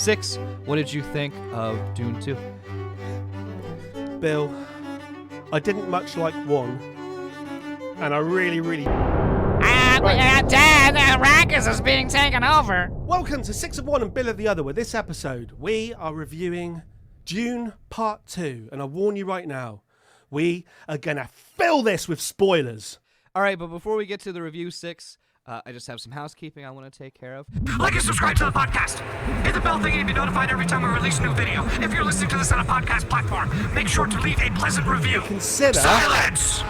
6, what did you think of Dune 2? Bill, I didn't much like 1, and I really... Dad, Arrakis is being taken over. Welcome to 6 of 1 and Bill of the Other. With this episode, we are reviewing Dune Part 2, and I warn you right now, we are going to fill this with spoilers. All right, but before we get to the review 6, I just have some housekeeping I want to take care of. Like and subscribe to the podcast. Hit the bell thingy to be notified every time we release a new video. If you're listening to this on a podcast platform, make sure to leave a pleasant review. Consider silence.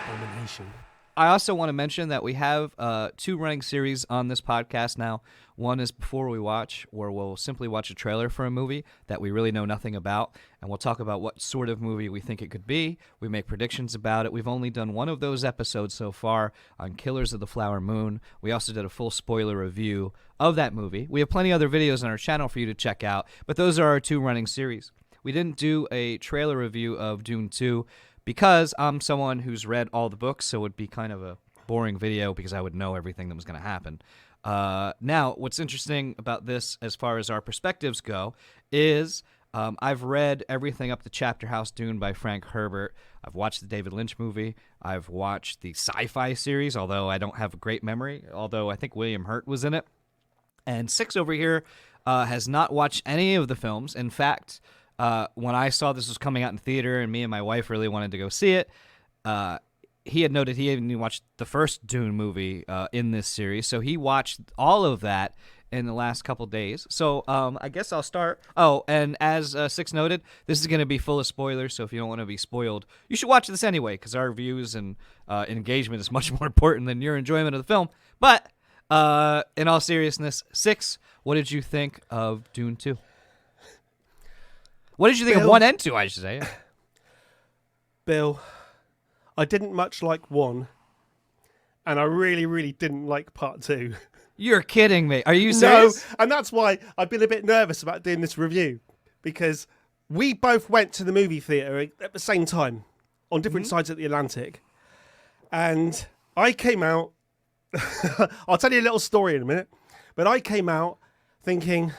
Abomination. I also want to mention that we have 2 running series on this podcast now. One is Before We Watch, where we'll simply watch a trailer for a movie that we really know nothing about, and we'll talk about what sort of movie we think it could be. We make predictions about it. We've only done one of those episodes so far on Killers of the Flower Moon. We also did a full spoiler review of that movie. We have plenty of other videos on our channel for you to check out, but those are our 2 running series. We didn't do a trailer review of Dune 2 because I'm someone who's read all the books, so it would be kind of a boring video because I would know everything that was going to happen. Now, what's interesting about this as far as our perspectives go is I've read everything up to Chapter House Dune by Frank Herbert. I've watched the David Lynch movie. I've watched the sci-fi series, although I don't have a great memory, although I think William Hurt was in it. And 6 over here has not watched any of the films. In fact, when I saw this was coming out in theater and me and my wife really wanted to go see it, he had noted he hadn't even watched the first Dune movie in this series, so he watched all of that in the last couple days. So I guess I'll start. Oh, and as 6 noted, this is going to be full of spoilers, so if you don't want to be spoiled, you should watch this anyway, because our views and engagement is much more important than your enjoyment of the film. But in all seriousness, 6, what did you think of Dune 2? What did you think of 1 and 2, I should say? Bill, I didn't much like 1, and I really didn't like Part 2. You're kidding me. Are you serious? No, and that's why I've been a bit nervous about doing this review, because we both went to the movie theatre at the same time on different sides of the Atlantic, and I came out, I'll tell you a little story in a minute, but I came out thinking,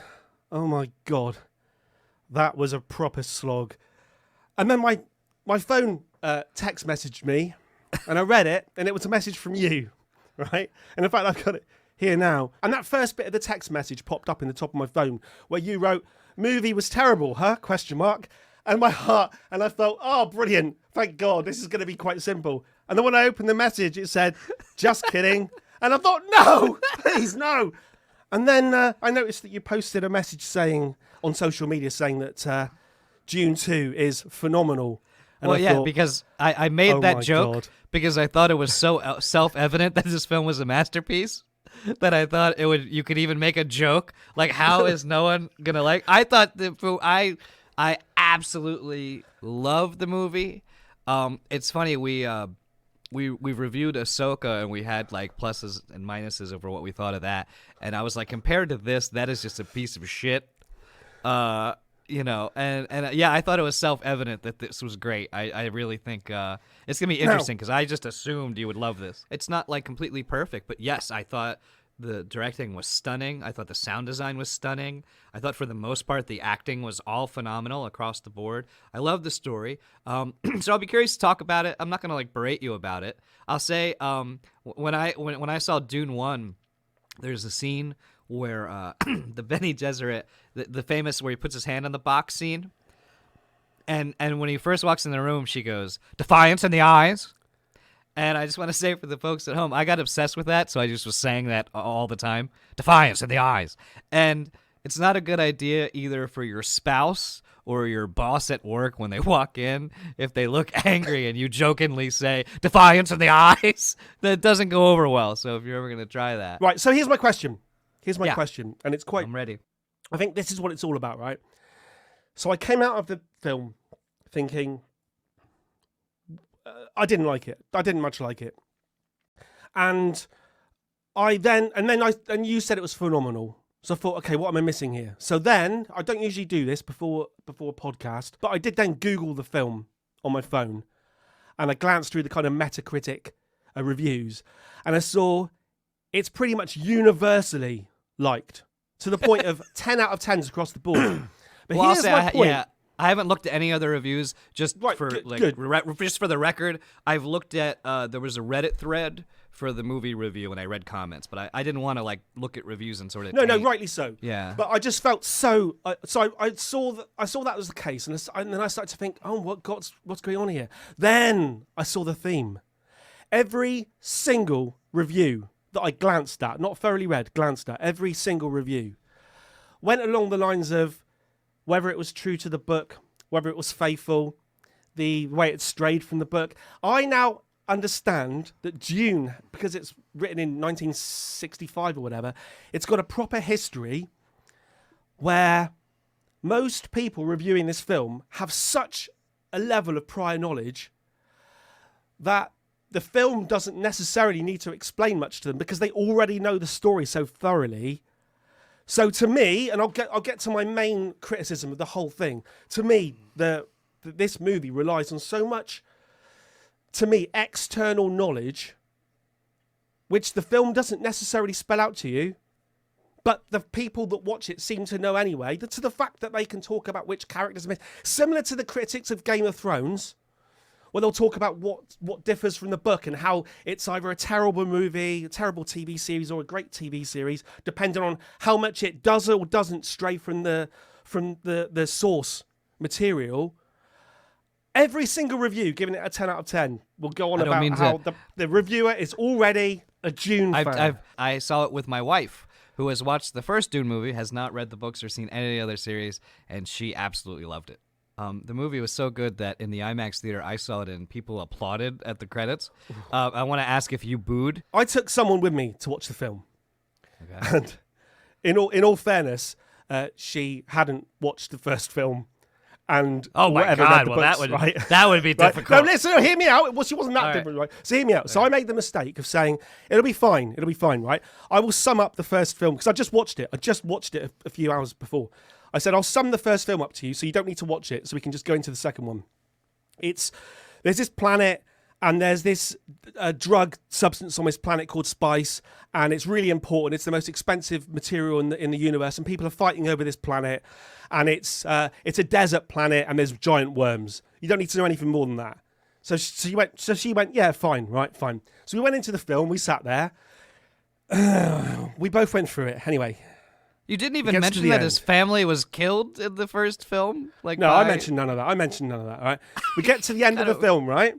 oh my God, that was a proper slog. And then my phone text messaged me, and I read it, and it was a message from you, right? And in fact, I've got it here now. And that first bit of the text message popped up in the top of my phone, where you wrote, "Movie was terrible, huh?" ? And my heart, and I thought, oh, brilliant. Thank God, this is going to be quite simple. And then when I opened the message, it said, "Just kidding." And I thought, no, please, no. And then I noticed that you posted a message saying on social media saying that Dune 2 is phenomenal. And well, I yeah, thought, because I made that joke God. because I thought it was so self-evident that this film was a masterpiece that I thought you could even make a joke. Like, how is no one going to like? I thought I absolutely loved the movie. It's funny, we reviewed Ahsoka and we had like pluses and minuses over what we thought of that. And I was like, compared to this, that is just a piece of shit. Yeah, I thought it was self-evident that this was great. I really think it's going to be interesting because I just assumed you would love this. It's not like completely perfect, but yes, I thought the directing was stunning. I thought the sound design was stunning. I thought for the most part the acting was all phenomenal across the board. I love the story. So I'll be curious to talk about it. I'm not going to like berate you about it. I'll say when I saw Dune 1, there's a scene where the Bene Gesserit, the famous where he puts his hand on the box scene, and when he first walks in the room, she goes, "Defiance in the eyes." And I just want to say for the folks at home, I got obsessed with that, so I just was saying that all the time. Defiance in the eyes. And it's not a good idea either for your spouse or your boss at work when they walk in. If they look angry and you jokingly say, "Defiance in the eyes," that doesn't go over well. So if you're ever going to try that. Right, so here's my question. Question, and it's quite... I'm ready. I think this is what it's all about, right? So I came out of the film thinking... I didn't like it. I didn't much like it. And you said it was phenomenal. So I thought, okay, what am I missing here? So then, I don't usually do this before a podcast, but I did then Google the film on my phone, and I glanced through the kind of Metacritic reviews, and I saw it's pretty much universally liked. to the point of 10 out of 10s across the board. But Well, I'll here's say my point. I haven't looked at any other reviews. Just Right, for good. just for the record, I've looked at. There was a Reddit thread for the movie review, and I read comments, but I didn't want to like look at reviews and sort of. No, taint. rightly so. Yeah. But I just felt so. So I saw that was the case, and then I started to think, oh, what's going on here? Then I saw the theme. Every single review that I glanced at, not thoroughly read, glanced at, every single review went along the lines of whether it was true to the book, whether it was faithful, the way it strayed from the book. I now understand that Dune, because it's written in 1965 or whatever, it's got a proper history where most people reviewing this film have such a level of prior knowledge that the film doesn't necessarily need to explain much to them because they already know the story so thoroughly. So to me, and I'll get to my main criticism of the whole thing. To me, this movie relies on so much, to me, external knowledge, which the film doesn't necessarily spell out to you, but the people that watch it seem to know anyway. To the fact that they can talk about which characters, similar to the critics of Game of Thrones, where they'll talk about what differs from the book and how it's either a terrible movie, a terrible TV series, or a great TV series, depending on how much it does or doesn't stray from the source material. Every single review giving it a 10 out of 10 will go on about how the reviewer is already a Dune fan. I saw it with my wife, who has watched the first Dune movie, has not read the books or seen any other series, and she absolutely loved it. The movie was so good that in the IMAX theater I saw it in, people applauded at the credits. I want to ask if you booed. I took someone with me to watch the film. Okay. And in all fairness, she hadn't watched the first film. And oh my whatever God! read the Well, books, that would be right? difficult. No, listen, hear me out. Well, she wasn't that All different, right? So hear me out. So I made the mistake of saying it'll be fine, right? I will sum up the first film because I just watched it. A few hours before. I said I'll sum the first film up to you, so you don't need to watch it, so we can just go into the second one. There's this planet, and there's this drug substance on this planet called spice, and it's really important. It's the most expensive material in the universe, and people are fighting over this planet, and it's a desert planet, and there's giant worms. You don't need to know anything more than that. So she went, yeah, fine, right, fine. So we went into the film. We sat there. We both went through it. Anyway. You didn't even mention that his family was killed in the first film? I mentioned none of that. All right. We get to the end of the film, right?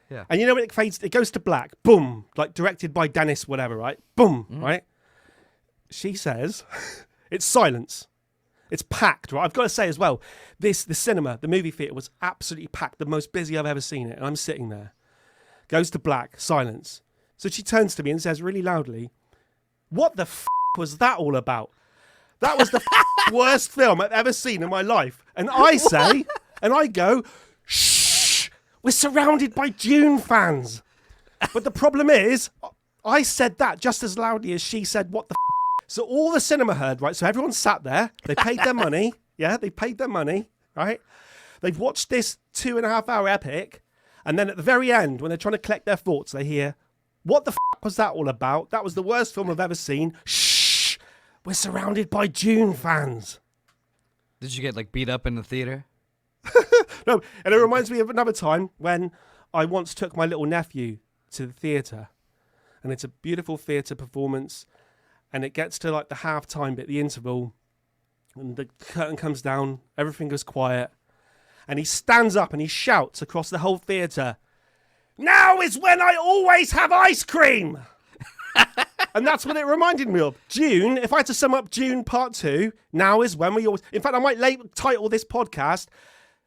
Yeah. And you know when it fades, it goes to black. Boom. Like directed by Dennis, whatever, right? Boom. Right? She says, it's silence. It's packed, right? I've got to say as well, the cinema, the movie theater was absolutely packed. The most busy I've ever seen it. And I'm sitting there. Goes to black. Silence. So she turns to me and says really loudly, what the was that all about? That was the worst film I've ever seen in my life. And I say, and I go, shh, we're surrounded by Dune fans. But the problem is, I said that just as loudly as she said, what the So all the cinema heard, right? So everyone sat there. They paid their money. Yeah, they paid their money, right? They've watched this 2.5 hour epic. And then at the very end, when they're trying to collect their thoughts, they hear, what the was that all about? That was the worst film I've ever seen. Shh. We're surrounded by Dune fans. Did you get beat up in the theater? No, and it reminds me of another time when I once took my little nephew to the theatre, and it's a beautiful theatre performance, and it gets to the halftime bit, the interval, and the curtain comes down, everything goes quiet, and he stands up and he shouts across the whole theatre, "Now is when I always have ice cream!" And that's what it reminded me of. Dune, if I had to sum up Dune Part 2, now is when we always... In fact, I might title this podcast,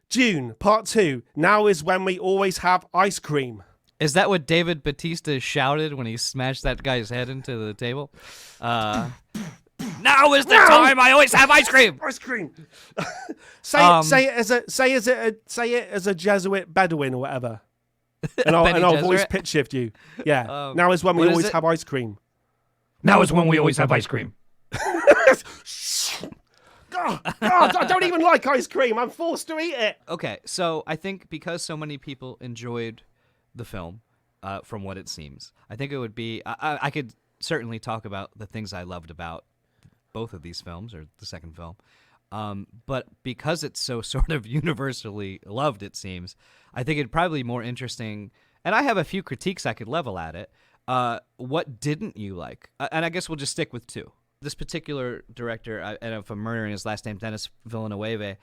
Dune Part 2, now is when we always have ice cream. Is that what David Bautista shouted when he smashed that guy's head into the table? Now is the time I always have ice cream! Ice cream! say it as a Jesuit Bedouin or whatever. And I'll voice pitch shift you. Yeah. Now is when we always have ice cream. Now is when we always have ice cream. God, I don't even like ice cream. I'm forced to eat it. Okay, so I think because so many people enjoyed the film, from what it seems, I think it would be... I could certainly talk about the things I loved about both of these films, or the second film. But because it's so sort of universally loved, it seems, I think it'd probably be more interesting. And I have a few critiques I could level at it. What didn't you like? And I guess we'll just stick with two. This particular director, and if I'm murdering his last name, Denis Villeneuve,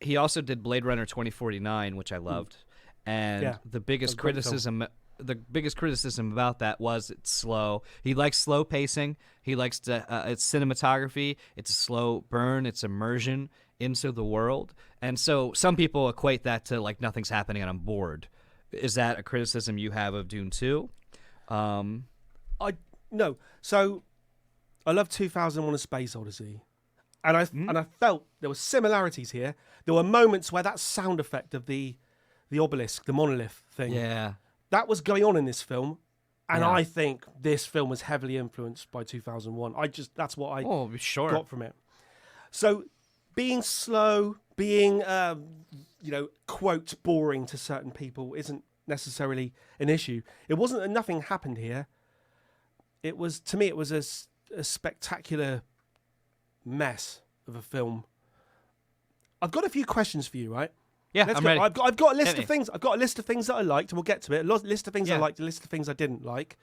he also did Blade Runner 2049, which I loved. And the biggest criticism about that was it's slow. He likes slow pacing. He likes its cinematography. It's a slow burn. It's immersion into the world. And so some people equate that to like nothing's happening and I'm bored. Is that a criticism you have of Dune 2? No. So I love 2001: A Space Odyssey, and I felt there were similarities here. There were moments where that sound effect of the obelisk, the monolith thing, that was going on in this film, and I think this film was heavily influenced by 2001. That's what I got from it. So being slow, being quote boring to certain people isn't necessarily an issue. It wasn't that nothing happened here. It was, to me, it was a spectacular mess of a film. I've got a few questions for you, right? Yeah, I'm ready. I've got a list of things. I've got a list of things that I liked, and we'll get to it. A list of things I liked, a list of things I didn't like.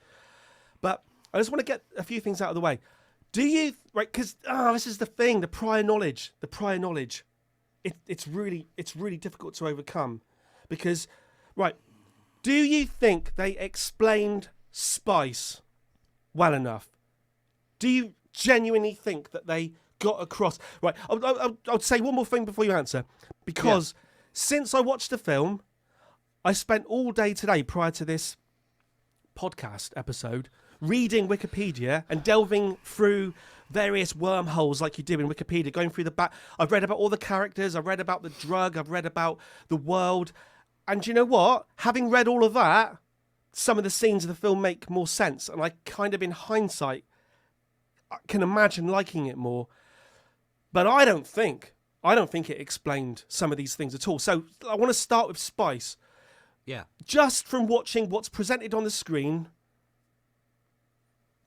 But I just want to get a few things out of the way. Do you, right? Because this is the thing: the prior knowledge. It's really difficult to overcome, because, right? Do you think they explained spice well enough? Do you genuinely think that they got across? Right, I'll say one more thing before you answer, because since I watched the film, I spent all day today prior to this podcast episode reading Wikipedia and delving through various wormholes like you do in Wikipedia, going through the back. I've read about all the characters, I've read about the drug, I've read about the world. And you know what? Having read all of that, some of the scenes of the film make more sense. And I kind of, in hindsight, I can imagine liking it more. But I don't think it explained some of these things at all. So I want to start with spice. Yeah. Just from watching what's presented on the screen,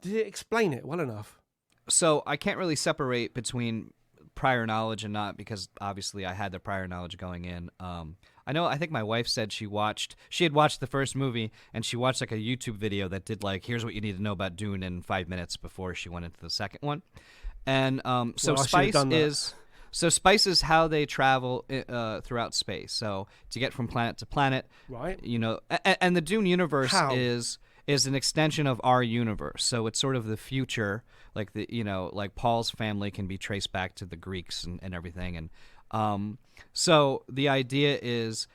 did it explain it well enough? So I can't really separate between prior knowledge and not, because obviously I had the prior knowledge going in. I think my wife said she had watched the first movie, and she watched like a YouTube video that did like, here's what you need to know about Dune in 5 minutes before she went into the second one. And spice is how they travel throughout space. So to get from planet to planet, right? And the Dune universe is an extension of our universe. So it's sort of the future, like like Paul's family can be traced back to the Greeks and everything. And so the idea is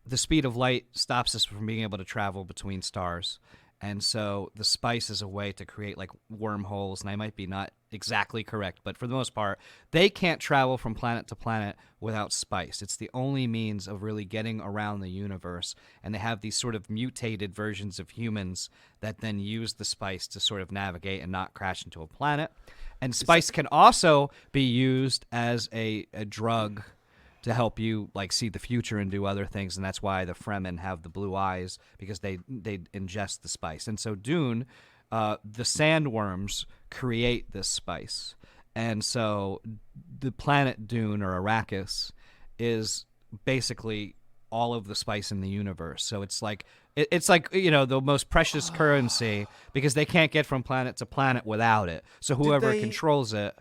the speed of light stops us from being able to travel between stars. And so the spice is a way to create like wormholes, and I might be not exactly correct, but for the most part, they can't travel from planet to planet without spice. It's the only means of really getting around the universe, and they have these sort of mutated versions of humans that then use the spice to sort of navigate and not crash into a planet. And spice can also be used as a drug to help you like see the future and do other things, and that's why the Fremen have the blue eyes, because they ingest the spice. And so Dune, the sandworms create this spice, and so the planet Dune, or Arrakis, is basically all of the spice in the universe. So it's like the most precious currency, because they can't get from planet to planet without it. So whoever controls it.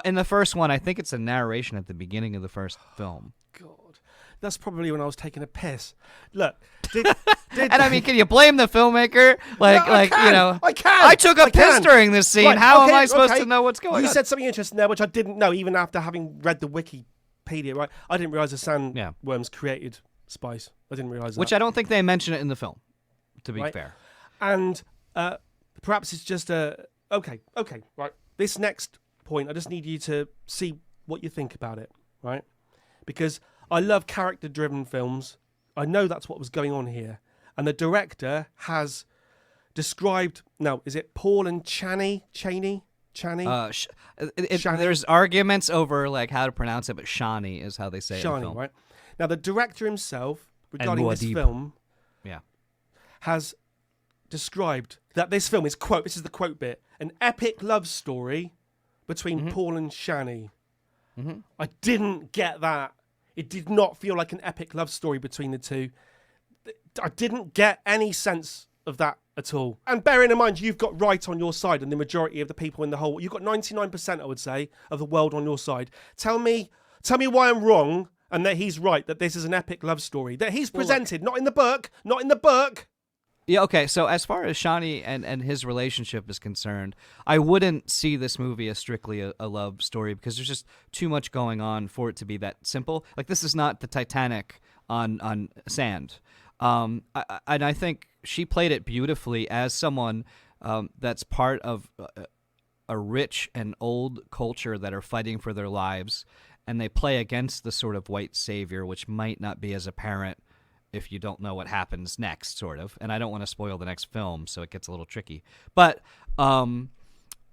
In the first one, I think it's a narration at the beginning of the first film. God, that's probably when I was taking a piss. Look, and I mean, can you blame the filmmaker? I can. I took a piss during this scene. Right, How am I supposed to know what's going on? You said something interesting there, which I didn't know, even after having read the Wikipedia. Right, I didn't realize the sandworms created spice. I didn't realize that. Which I don't think they mention it in the film, to be fair. And perhaps it's just okay, right. This next point, I just need you to see what you think about it, right? Because I love character-driven films. I know that's what was going on here. And the director has described, now, is it Paul and Chani? There's arguments over like how to pronounce it, but Chani is how they say it in the film. Right? Now, the director himself, regarding this film, has described that this film is, quote, this is the quote bit, an epic love story between Paul and Chani. Mm-hmm. I didn't get that. It did not feel like an epic love story between the two. I didn't get any sense of that at all. And bearing in mind, you've got right on your side, and the majority of the people in the whole, you've got 99%, I would say, of the world on your side. Tell me why I'm wrong, and that he's right, that this is an epic love story that he's presented, not in the book. Yeah, okay, so as far as Chani and his relationship is concerned, I wouldn't see this movie as strictly a love story because there's just too much going on for it to be that simple. Like, this is not the Titanic on sand. And I think she played it beautifully as someone that's part of a rich and old culture that are fighting for their lives, and they play against the sort of white savior, which might not be as apparent if you don't know what happens next, sort of. And I don't want to spoil the next film, so it gets a little tricky. But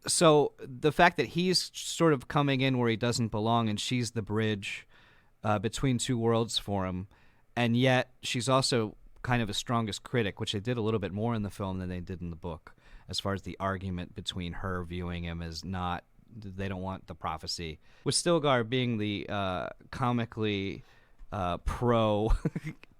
so the fact that he's sort of coming in where he doesn't belong, and she's the bridge between two worlds for him, and yet she's also kind of his strongest critic, which they did a little bit more in the film than they did in the book, as far as the argument between her viewing him as not, they don't want the prophecy, with Stilgar being the comically pro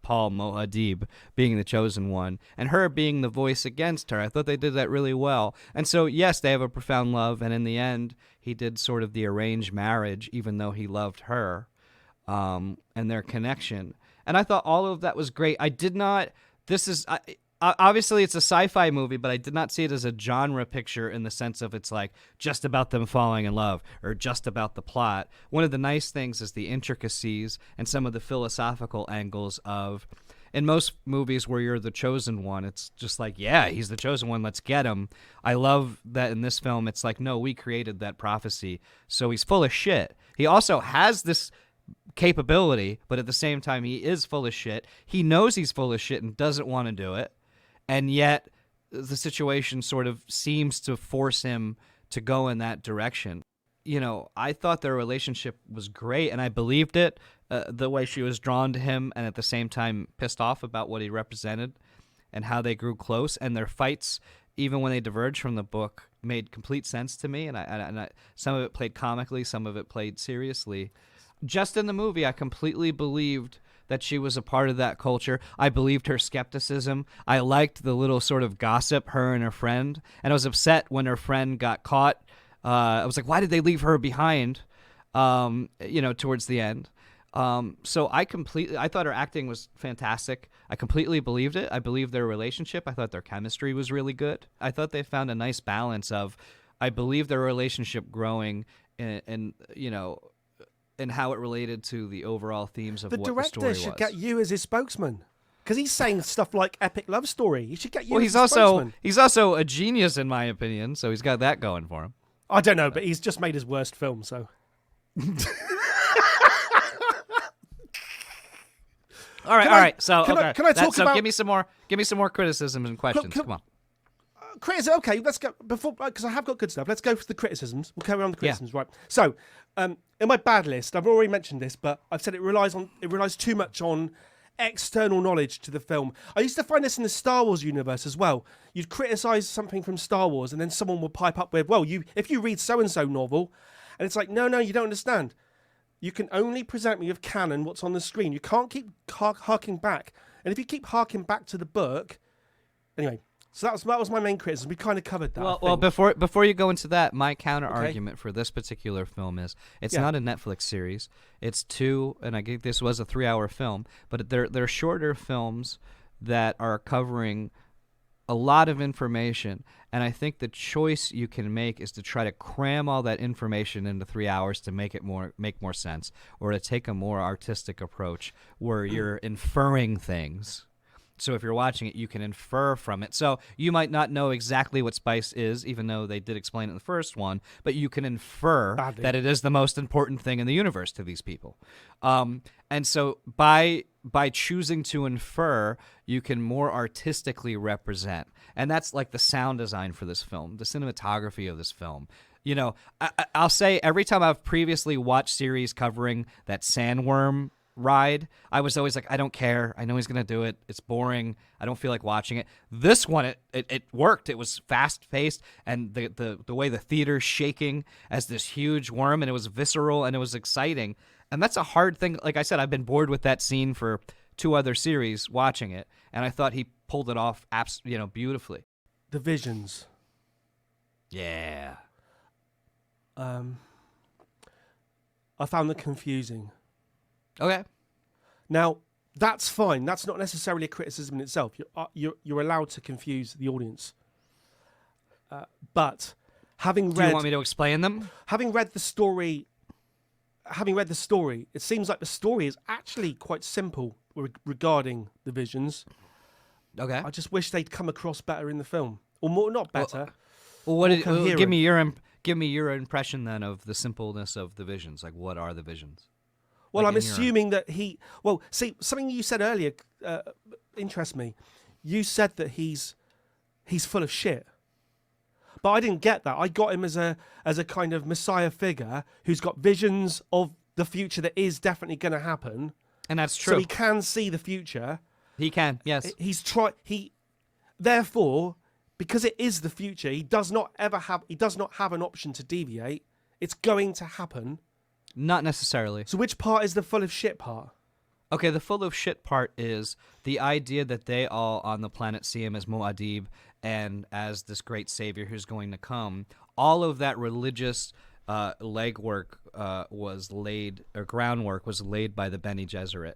Paul Muad'Dib being the chosen one, and her being the voice against her. I thought they did that really well. And so, yes, they have a profound love, and in the end, he did sort of the arranged marriage, even though he loved her, and their connection. And I thought all of that was great. I did not, obviously it's a sci-fi movie, but I did not see it as a genre picture in the sense of it's like just about them falling in love or just about the plot. One of the nice things is the intricacies and some of the philosophical angles of, in most movies where you're the chosen one, it's just like, yeah, he's the chosen one, let's get him. I love that in this film, it's like, no, we created that prophecy, so he's full of shit. He also has this capability, but at the same time, he is full of shit. He knows he's full of shit and doesn't want to do it. And yet the situation sort of seems to force him to go in that direction. You know, I thought their relationship was great, and I believed it, the way she was drawn to him and at the same time pissed off about what he represented and how they grew close. And their fights, even when they diverged from the book, made complete sense to me. And I some of it played comically, some of it played seriously. Just in the movie, I completely believed that she was a part of that culture. I believed her skepticism. I liked the little sort of gossip, her and her friend. And I was upset when her friend got caught. I was like, why did they leave her behind, towards the end? So I thought her acting was fantastic. I completely believed it. I believed their relationship. I thought their chemistry was really good. I thought they found a nice balance of, I believe their relationship growing and how it related to the overall themes of what the story was. The director should get you as his spokesman, because he's saying stuff like epic love story. He should get you as his spokesman. He's also a genius, in my opinion, so he's got that going for him. I don't know, but he's just made his worst film, so... All right. So, can I talk about? Give me some more criticisms and questions. Come on. Criticism. Okay, let's go because I have got good stuff. Let's go for the criticisms. We'll carry on the criticisms, right? So, in my bad list, I've already mentioned this, but I've said it relies too much on external knowledge to the film. I used to find this in the Star Wars universe as well. You'd criticize something from Star Wars, and then someone would pipe up with, "Well, if you read so and so novel," and it's like, no, you don't understand. You can only present me with canon, what's on the screen. You can't keep harking back. And if you keep harking back to the book... Anyway, so that was my main criticism. We kind of covered that. Well, before you go into that, my counter-argument for this particular film is it's not a Netflix series. It's and I think this was a 3-hour film, but they're shorter films that are covering a lot of information, and I think the choice you can make is to try to cram all that information into 3 hours to make more sense, or to take a more artistic approach where you're inferring things. So if you're watching it, you can infer from it. So you might not know exactly what spice is, even though they did explain it in the first one, but you can infer that it is the most important thing in the universe to these people. And so by choosing to infer, you can more artistically represent. And that's like the sound design for this film, the cinematography of this film. I'll say every time I've previously watched series covering that sandworm ride, I was always like, I don't care. I know he's gonna do it. It's boring. I don't feel like watching it. This one, it worked. It was fast paced, and the way the theater's shaking as this huge worm, and it was visceral and it was exciting. And that's a hard thing. Like I said, I've been bored with that scene for 2 other series watching it, and I thought he pulled it off, beautifully. The visions. Yeah. I found them confusing. Okay. Now, that's fine. That's not necessarily a criticism in itself. You're allowed to confuse the audience. But having read... Do you want me to explain them? Having read the story, it seems like the story is actually quite simple regarding the visions. Okay. I just wish they'd come across better in the film. Or more, not better. Well, coherent. give me your impression then of the simpleness of the visions. Like, what are the visions? Well, Like I'm in your- assuming that he... Well, see, something you said earlier interests me. You said that he's full of shit. But I didn't get that. I got him as a kind of messiah figure who's got visions of the future that is definitely going to happen. And that's true. So he can see the future. He can, yes. Therefore, because it is the future, he does not have an option to deviate. It's going to happen. Not necessarily. So which part is the full of shit part? Okay, the full of shit part is the idea that they all on the planet see him as Muad'Dib and as this great savior who's going to come. All of that religious legwork groundwork was laid by the Bene Gesserit.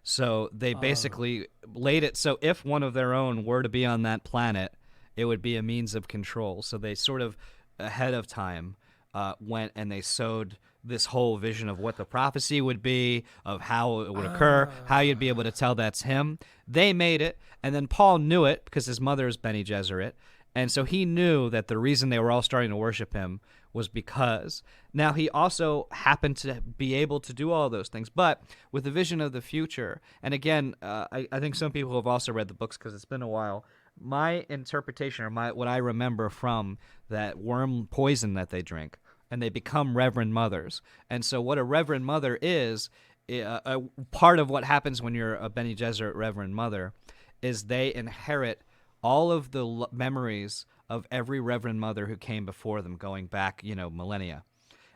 So they basically laid it so if one of their own were to be on that planet, it would be a means of control. So they sort of ahead of time went and they sowed this whole vision of what the prophecy would be, of how it would occur, how you'd be able to tell that's him. They made it, and then Paul knew it because his mother is Bene Gesserit, and so he knew that the reason they were all starting to worship him was because. Now, he also happened to be able to do all those things, but with the vision of the future, and again, I think some people have also read the books because it's been a while, my interpretation or what I remember from that worm poison that they drink, and they become Reverend Mothers. And so what a Reverend Mother is, a part of what happens when you're a Bene Gesserit Reverend Mother is they inherit all of the memories of every Reverend Mother who came before them going back, millennia.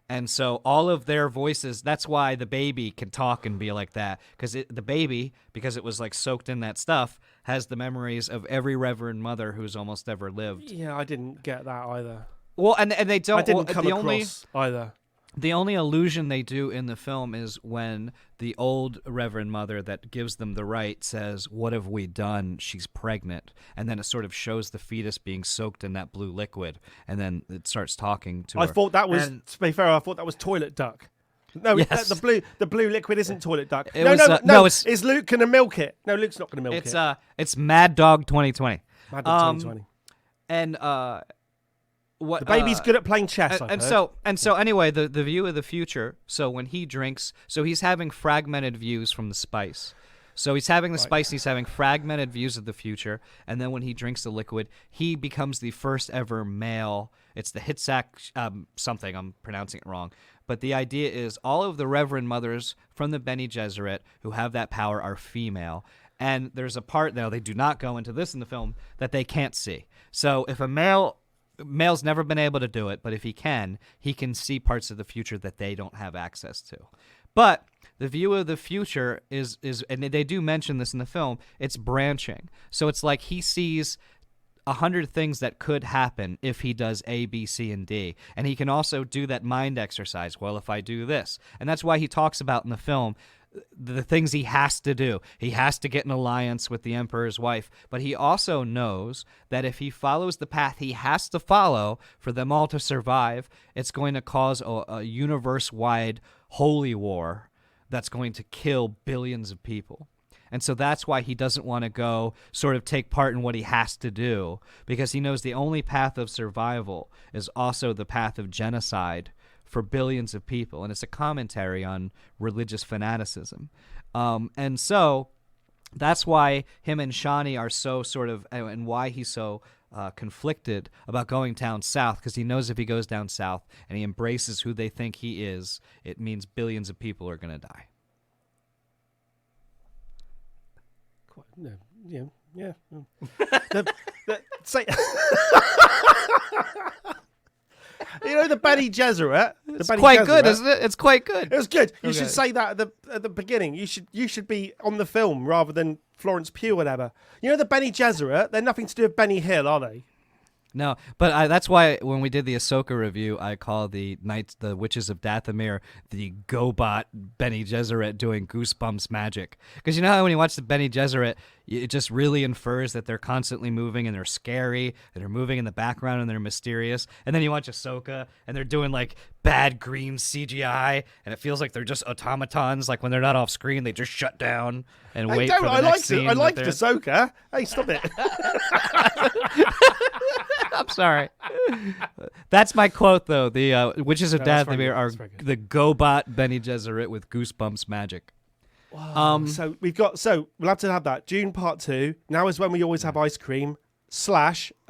And so all of their voices, that's why the baby can talk and be like that. Because the baby, because it was like soaked in that stuff, has the memories of every Reverend Mother who's almost ever lived. Yeah, I didn't get that either. Well, and they don't. I didn't come across either. The only allusion they do in the film is when the old Reverend Mother that gives them the right says, "What have we done? She's pregnant." And then it sort of shows the fetus being soaked in that blue liquid, and then it starts talking to her. I thought that was, to be fair, I thought that was toilet duck. No, Yes. the blue liquid isn't toilet duck. Is Luke going to milk it? No, Luke's not going to milk it. It's Mad Dog 2020. Mad Dog 2020. And what the baby's good at playing chess. And so anyway, the view of the future. So when he drinks, so he's having fragmented views from the spice. So he's having the spice, and he's having fragmented views of the future, and then when he drinks the liquid, he becomes the first ever male. It's the Hitzak something. I'm pronouncing it wrong. But the idea is all of the Reverend Mothers from the Bene Gesserit who have that power are female. And there's a part, now they do not go into this in the film, that they can't see. So if a male's never been able to do it, but if he can see parts of the future that they don't have access to. But the view of the future is, and they do mention this in the film, it's branching. So it's like he sees 100 things that could happen if he does A, B, C, and D. And he can also do that mind exercise. Well, if I do this. And that's why he talks about in the film the things he has to do. He has to get an alliance with the Emperor's wife, but he also knows that if he follows the path he has to follow for them all to survive, it's going to cause a universe-wide holy war that's going to kill billions of people. And so that's why he doesn't want to go sort of take part in what he has to do, because he knows the only path of survival is also the path of genocide for billions of people. And it's a commentary on religious fanaticism. And so that's why him and Chani are so sort of, and why he's so conflicted about going down south, because he knows if he goes down south and he embraces who they think he is, it means billions of people are going to die. quite, no, yeah, yeah. Say, you know the Bene Gesserit. It's quite good, isn't it? It's quite good. It was good. You Okay. should say that at the beginning. You should be on the film rather than Florence Pugh or whatever. You know the Bene Gesserit. They're nothing to do with Benny Hill, are they? No, but that's why when we did the Ahsoka review, I call the Witches of Dathomir, the GoBot Bene Gesserit doing Goosebumps magic. Because you know how when you watch the Bene Gesserit, it just really infers that they're constantly moving and they're scary and they're moving in the background and they're mysterious. And then you watch Ahsoka and they're doing like bad green CGI and it feels like they're just automatons. Like when they're not off screen, they just shut down and wait for the next scene. I liked Ahsoka. Hey, stop it. I'm sorry. That's my quote, though. The Witches of that's very Dathomir good, are that's very good. the GoBot Bene Gesserit with Goosebumps magic. So we'll have to have that. Dune Part 2. Now is when we always have ice cream /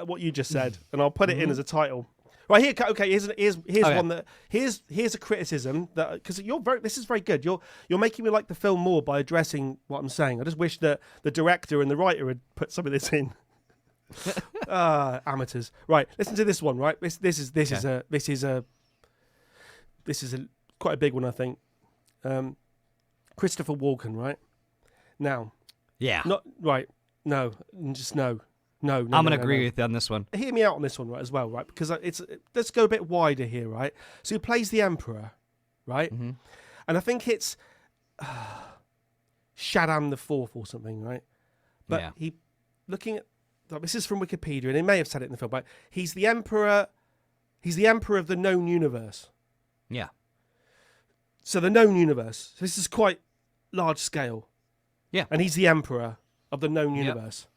what you just said, and I'll put it in as a title. Right here. Okay. Here's Okay. one that here's a criticism that because this is very good. You're making me like the film more by addressing what I'm saying. I just wish that the director and the writer had put some of this in. Amateurs. Right. Listen to this one. Right. This is quite a big one, I think. Christopher Walken. Right. Now. Yeah. Not right. No. Just no. No. I'm going to agree with you on this one. Hear me out on this one, right, as well, right? Because let's go a bit wider here, right? So he plays the Emperor, right? Mm-hmm. And I think it's Shaddam the Fourth or something, right? But Yeah. this is from Wikipedia, and they may have said it in the film, but he's the Emperor. He's the Emperor of the known universe. Yeah. So the known universe. So this is quite large scale. Yeah. And he's the Emperor of the known universe.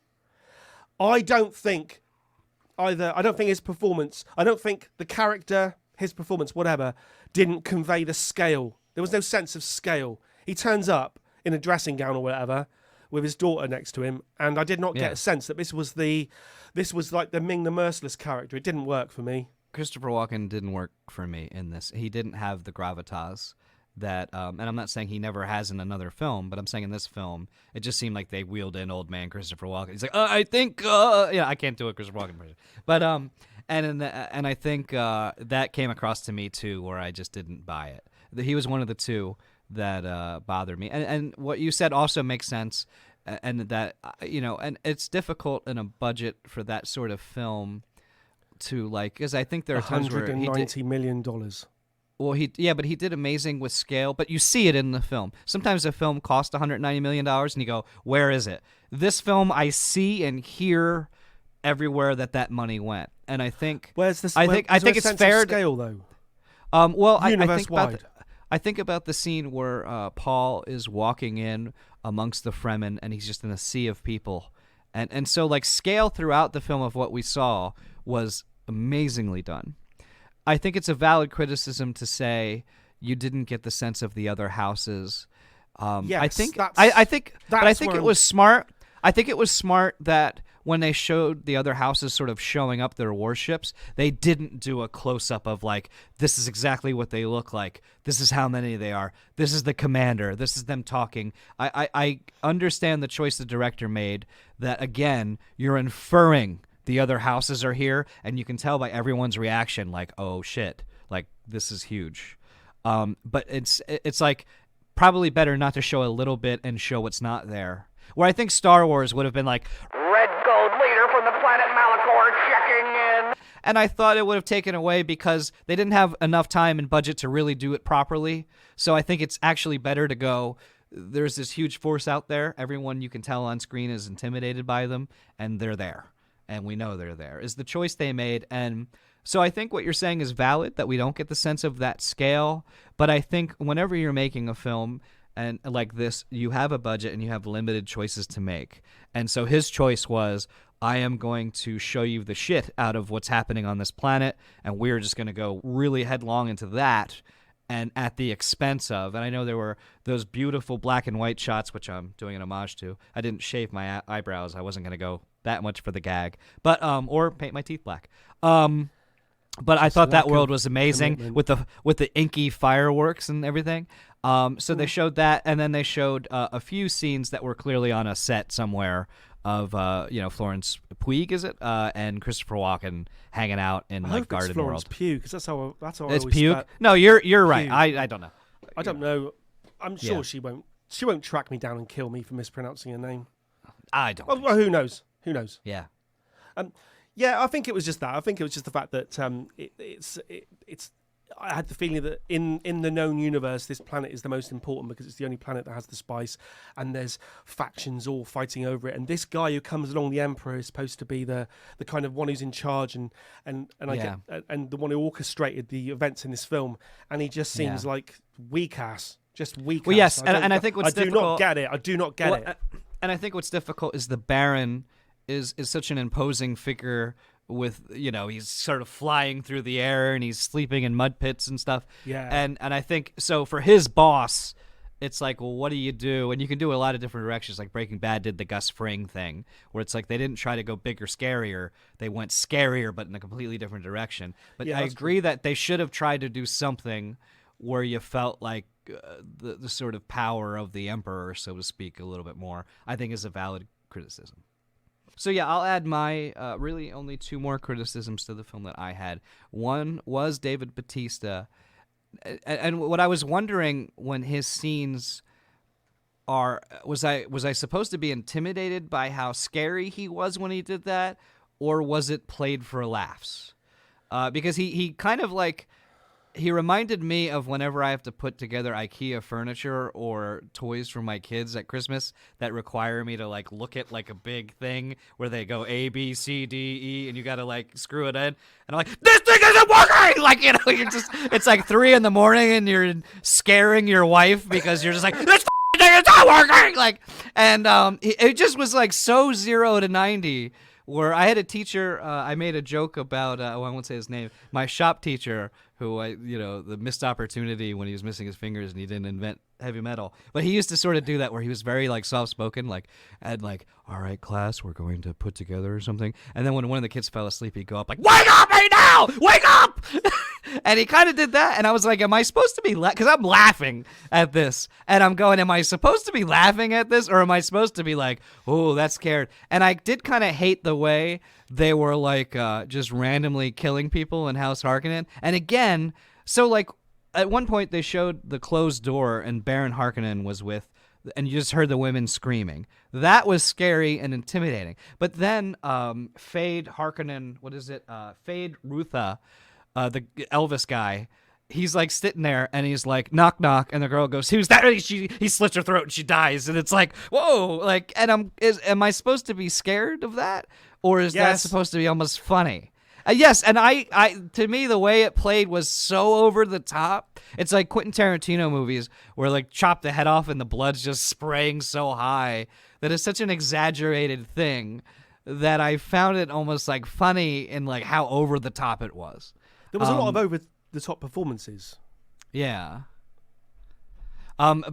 I don't think his performance, I don't think the character, his performance, whatever, didn't convey the scale. There was no sense of scale. He turns up in a dressing gown or whatever with his daughter next to him, and I did not get a sense that this was like the Ming the Merciless character. It didn't work for me. Christopher Walken didn't work for me in this. He didn't have the gravitas that, and I'm not saying he never has in another film, but I'm saying in this film, it just seemed like they wheeled in old man Christopher Walken. He's like, I think, I can't do a Christopher Walken version, but and I think that came across to me too, where I just didn't buy it. He was one of the two that bothered me, and what you said also makes sense, and that and it's difficult in a budget for that sort of film to because I think there are times where $190 million. Well, but he did amazing with scale, but you see it in the film. Sometimes a film costs $190 million, and you go, where is it? This film, I see and hear everywhere that money went. And I think... Where's this? I think it's fair... scale, though? I think about the scene where Paul is walking in amongst the Fremen, and he's just in a sea of people. And so, scale throughout the film of what we saw was amazingly done. I think it's a valid criticism to say you didn't get the sense of the other houses. I think it was smart. I think it was smart that when they showed the other houses sort of showing up their warships, they didn't do a close-up of this is exactly what they look like. This is how many they are. This is the commander. This is them talking. I understand the choice the director made that, again, you're inferring the other houses are here, and you can tell by everyone's reaction, oh shit, this is huge. But it's probably better not to show a little bit and show what's not there. Where I think Star Wars would have been Red Gold leader from the planet Malachor checking in. And I thought it would have taken away because they didn't have enough time and budget to really do it properly. So I think it's actually better to go, there's this huge force out there. Everyone you can tell on screen is intimidated by them, and they're there. And we know they're there, is the choice they made. And so I think what you're saying is valid, that we don't get the sense of that scale. But I think whenever you're making a film and like this, you have a budget and you have limited choices to make. And so his choice was, I am going to show you the shit out of what's happening on this planet, and we're just going to go really headlong into that, and at the expense of, and I know there were those beautiful black and white shots, which I'm doing an homage to. I didn't shave my eyebrows. I wasn't going to go that much for the gag, but or paint my teeth black. But I thought that lack world of was amazing commitment. with the inky fireworks and everything. So they showed that, and then they showed a few scenes that were clearly on a set somewhere of Florence Puig, is it, and Christopher Walken hanging out in I like hope it's Garden Florence World. Pugh, because that's how I It's always Puig. spat. No, you're right. Puig. I don't know. I don't know. I'm sure Yeah. she won't. She won't track me down and kill me for mispronouncing her name. I don't. Well, who knows? Who knows? Yeah. Yeah, I think it was just that. I think it was just the fact that it's. I had the feeling that in the known universe, this planet is the most important because it's the only planet that has the spice, and there's factions all fighting over it. And this guy who comes along, the Emperor, is supposed to be the kind of one who's in charge and the one who orchestrated the events in this film. And he just seems like weak ass, just weak. Well, yes, and I think what's I do difficult. not get it. I do not get it. And I think what's difficult is the Baron is such an imposing figure with, he's sort of flying through the air and he's sleeping in mud pits and stuff. Yeah. And I think so for his boss, it's like, well, what do you do? And you can do a lot of different directions. Like Breaking Bad did the Gus Fring thing, where it's like they didn't try to go bigger, scarier. They went scarier, but in a completely different direction. But Yeah, I that's agree that they should have tried to do something where you felt like the sort of power of the Emperor, so to speak, a little bit more, I think is a valid criticism. So yeah, I'll add my really only two more criticisms to the film that I had. One was David Bautista, and what I was wondering when his scenes was I supposed to be intimidated by how scary he was when he did that, or was it played for laughs? Because he kind of like. He reminded me of whenever I have to put together IKEA furniture or toys for my kids at Christmas that require me to like look at like a big thing where they go A, B, C, D, E, and you got to like screw it in. And I'm like, this thing isn't working! Like, it's like 3 a.m. and you're scaring your wife because you're just like, this thing is not working! Like, and it just was like so 0 to 90. Where I had a teacher, I made a joke about, I won't say his name, my shop teacher, who the missed opportunity when he was missing his fingers and he didn't invent heavy metal. But he used to sort of do that where he was very like soft-spoken, like, and like, all right, class, we're going to put together or something. And then when one of the kids fell asleep, he'd go up like, wake up right now! Wake up! And he kind of did that. And I was like, am I supposed to be because I'm laughing at this. And I'm going, am I supposed to be laughing at this? Or am I supposed to be like, oh, that's scared? And I did kind of hate the way they were like just randomly killing people in House Harkonnen. And again, so like at one point they showed the closed door and Baron Harkonnen was with, and you just heard the women screaming. That was scary and intimidating. But then Fade Harkonnen, what is it? Fade Rutha, the Elvis guy, he's like sitting there and he's like, knock, knock. And the girl goes, who's that? He slits her throat and she dies. And it's like, whoa, like, and am I supposed to be scared of that? Or is that supposed to be almost funny? Yes, and I, to me, the way it played was so over the top. It's like Quentin Tarantino movies where like chop the head off and the blood's just spraying so high that it's such an exaggerated thing that I found it almost like funny in like how over the top it was. There was a lot of over the top performances. Yeah.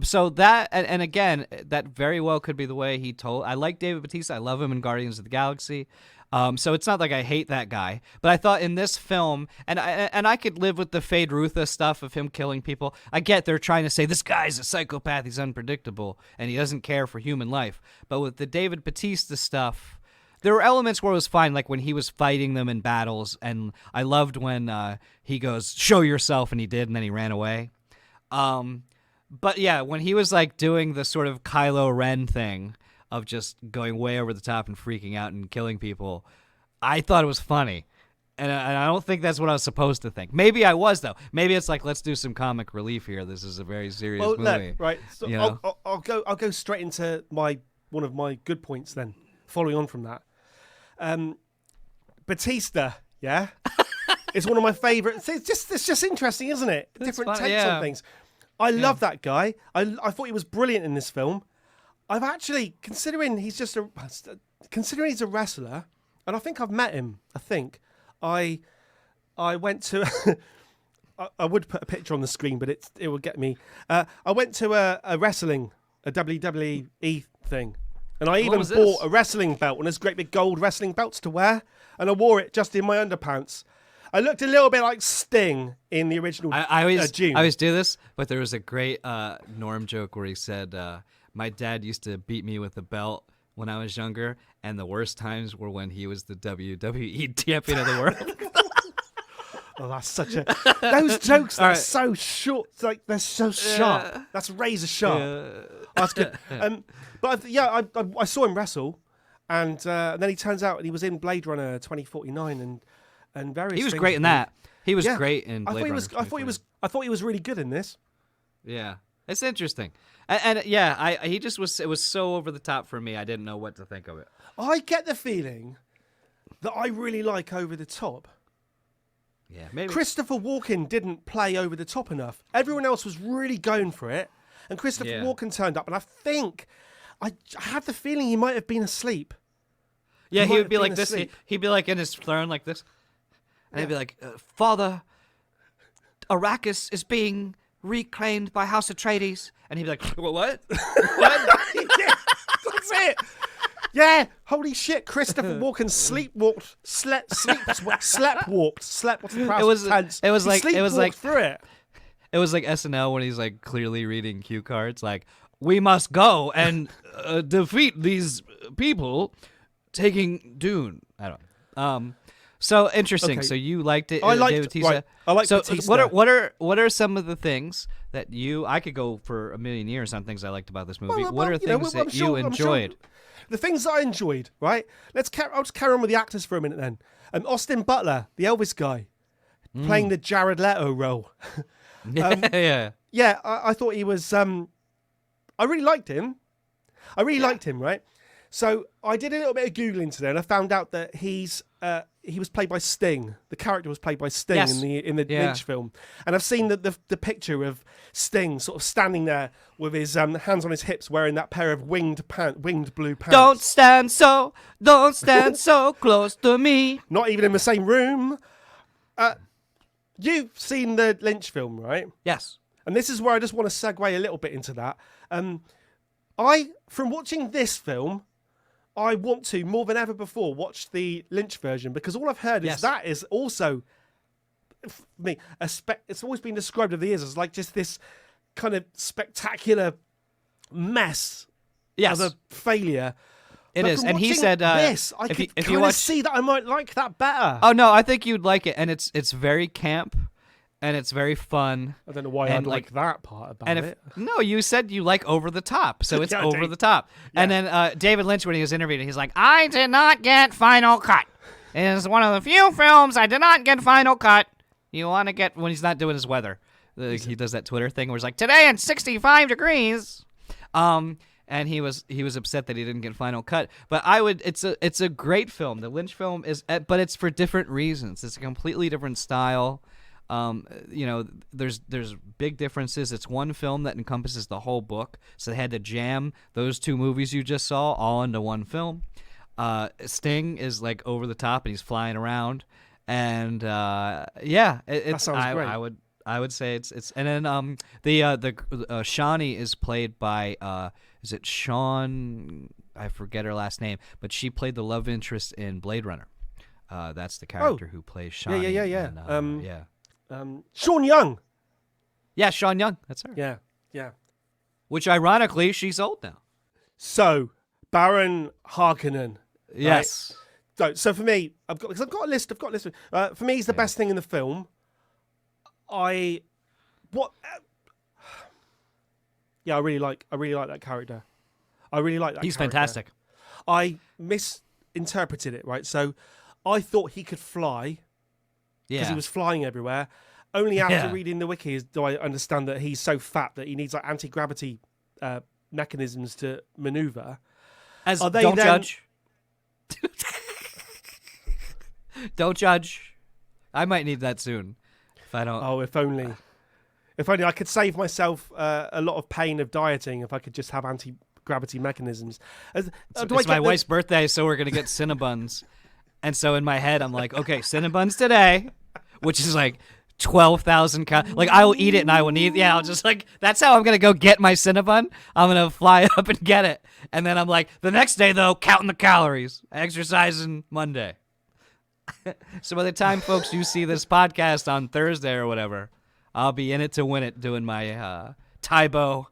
So that, and again, that very well could be the way he told. I like David Bautista. I love him in Guardians of the Galaxy. So it's not like I hate that guy, but I thought in this film, and I could live with the Fade Rutha stuff of him killing people. I get they're trying to say this guy's a psychopath, he's unpredictable, and he doesn't care for human life. But with the David Bautista stuff, there were elements where it was fine, like when he was fighting them in battles, and I loved when he goes, show yourself, and he did, and then he ran away. But yeah, when he was like doing the sort of Kylo Ren thing of just going way over the top and freaking out and killing people, I thought it was funny. And I don't think that's what I was supposed to think. Maybe I was, though. Maybe it's like, let's do some comic relief here. This is a very serious movie. Look, right. So I'll go straight into one of my good points then, following on from that. Batista, yeah? It's one of my favourites. It's just interesting, isn't it? Different takes on things. I love that guy. I thought he was brilliant in this film. I've actually, considering he's a wrestler, and I think I've met him. I went to. I would put a picture on the screen, but it would get me. I went to a WWE thing, and I even bought a wrestling belt, one of those great big gold wrestling belts to wear, and I wore it just in my underpants. I looked a little bit like Sting in the original I always Dune. I always do this, but there was a great Norm joke where he said, "My dad used to beat me with a belt when I was younger, and the worst times were when he was the WWE champion of the world." Oh, that's such a... Those jokes are so short. It's like, they're so sharp. That's razor sharp. Oh, that's good. But I saw him wrestle, and then he turns out he was in Blade Runner 2049 and various He was things. great in that. He was Yeah. great in Blade Runner. I thought he was really good in this. Yeah, it's interesting, and he just was. It was so over the top for me. I didn't know what to think of it. I get the feeling that I really like over the top. Yeah, maybe. Christopher Walken didn't play over the top enough. Everyone else was really going for it, and Christopher Walken turned up, and I think I had the feeling he might have been asleep. Yeah, he might would have be been like this. asleep. He'd be like in his throne like this, and he'd be like, "Father, Arrakis is being reclaimed by House Atreides," and he'd be like, "What? What?" Yeah, that's it. Yeah, holy shit! Christopher Walken slept through it. It was like SNL when he's like clearly reading cue cards, like, "We must go and defeat these people, taking Dune." I don't know. So interesting. Okay. So you liked it. I liked- David Bautista. right, I liked So Bautista. what are some of the things that I could go for a million years on things I liked about this movie. What are things that you enjoyed? The things that I enjoyed, right? I'll just carry on with the actors for a minute then. Austin Butler, the Elvis guy, playing the Jared Leto role. Yeah. Yeah, I thought he was. I really liked him. Right? So I did a little bit of googling today, and I found out that he was played by Sting. The character was played by Sting Yes. in the Lynch film, and I've seen the picture of Sting sort of standing there with his hands on his hips, wearing that pair of winged blue pants. Don't stand so close to me. Not even in the same room. You've seen the Lynch film, right? Yes. And this is where I just want to segue a little bit into that. From watching this film, I want to, more than ever before, watch the Lynch version, because all I've heard is that is also, for me, it's always been described over the years as like just this kind of spectacular mess of a failure. It But is, from and he watching said, this, I could kind of see that I might like that better. Oh no, I think you'd like it, and it's very camp, and it's very fun. I don't know why and I'd like that part about And it. no, you said you like over the top, so it's Yeah, I over do. the top. Yeah. And then David Lynch, when he was interviewed, he's like, "I did not get final cut. It is one of the few films I did not get final cut. You want to get when he's not doing his weather, he does that Twitter thing where he's like, today it's 65 degrees." And he was upset that he didn't get final cut. But it's a great film. The Lynch film is, but it's for different reasons. It's a completely different style. There's big differences. It's one film that encompasses the whole book. So they had to jam those two movies you just saw all into one film. Sting is like over the top and he's flying around. And That sounds great. I would say it's and then the Chani is played by is it Sean? I forget her last name, but she played the love interest in Blade Runner. That's the character who plays Chani. Yeah. Sean Young. Yeah, Sean Young. That's her. Yeah. Which ironically, she's old now. So Baron Harkonnen. Yes. Right? So for me, I've got a list. For me, he's the best thing in the film. I really like that character. I really like that. He's character. fantastic. I misinterpreted it, right? So I thought he could fly because Yeah. he was flying everywhere. Only after reading the wiki do I understand that he's so fat that he needs like anti-gravity mechanisms to maneuver. Don't judge. Don't judge. I might need that soon. If I don't. Oh, if only I could save myself a lot of pain of dieting if I could just have anti-gravity mechanisms. It's my wife's birthday, so we're gonna get Cinnabons. And so in my head, I'm like, okay, Cinnabons today, which is like 12,000 calories. Like I will eat it and I will need. Yeah, I'll just like that's how I'm gonna go get my Cinnabon. I'm gonna fly up and get it, and then I'm like the next day though, counting the calories, exercising Monday. So by the time folks you see this podcast on Thursday or whatever, I'll be in it to win it doing my Taibo